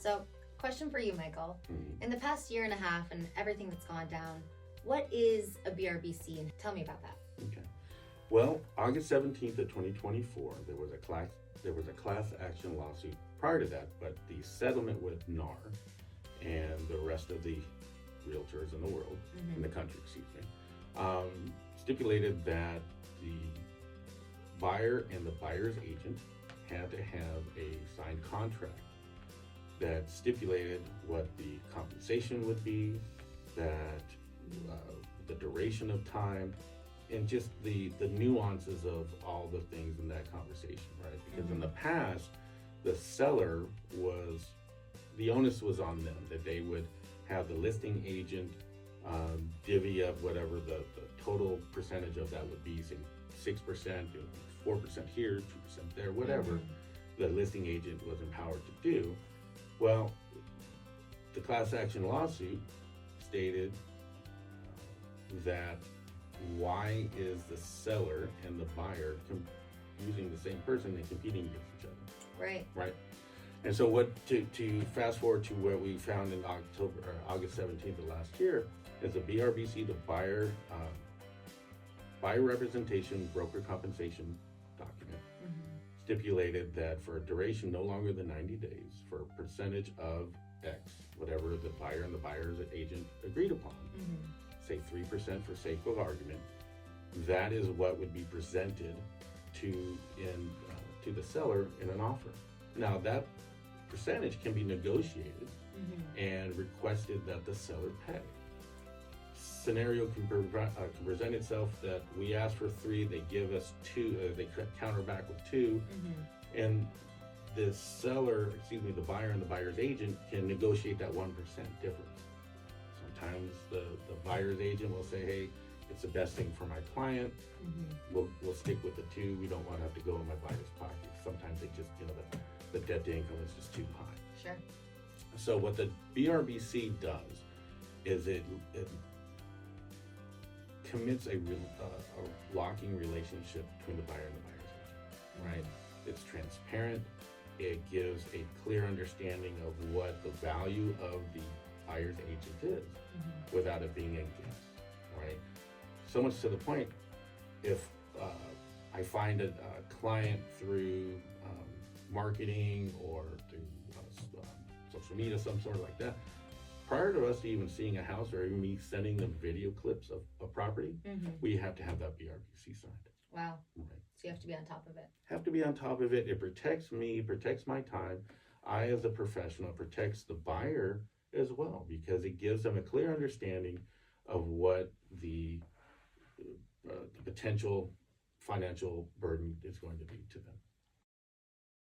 So, question for you, Michael. Mhm. In the past year and a half and everything that's gone down, what is a BRBC? And tell me about that. Okay. Well, August 17th of 2024, there was a class action lawsuit prior to that, but the settlement with NAR and the rest of the realtors in the world, in the country, stipulated that the buyer and the buyer's agent had to have a signed contract that stipulated what the compensation would be, that the duration of time, and just the nuances of all the things in that conversation, right? Because in the past, the seller the onus was on them, that they would have the listing agent divvy up whatever the total percentage of that would be, say 6%, 4% here, 2% there, whatever the listing agent was empowered to do. Well, the class action lawsuit stated that why is the seller and the buyer using the same person and competing against each other? Right. And so to fast forward to what we found in August 17th of last year is the BRBC, the buyer representation broker compensation document, stipulated that for a duration no longer than 90 days, for a percentage of X, whatever the buyer and the buyer's agent agreed upon, say 3% for sake of argument, that is what would be presented to the seller in an offer. Now that percentage can be negotiated and requested that the seller pay. Scenario can present itself that we ask for 3, they give us 2, they counter back with 2, and the buyer and the buyer's agent can negotiate that 1% difference. Sometimes the buyer's agent will say, hey, it's the best thing for my client. We'll stick with the 2. We don't want to have to go in my buyer's pocket. Sometimes they just, the debt to income is just too high. Sure. So what the BRBC does is it commits a locking relationship between the buyer and the buyer's agent, right? It's transparent. It gives a clear understanding of what the value of the buyer's agent is without it being a guess, right? So much to the point, if I find a client through marketing or through social media, some sort of like that, prior to us even seeing a house or even me sending them video clips of a property, we have to have that BRBC signed. Wow. Right. So you have to be on top of it. Have to be on top of it. It protects me, protects my time. I, as a professional, protects the buyer as well, because it gives them a clear understanding of what the potential financial burden is going to be to them.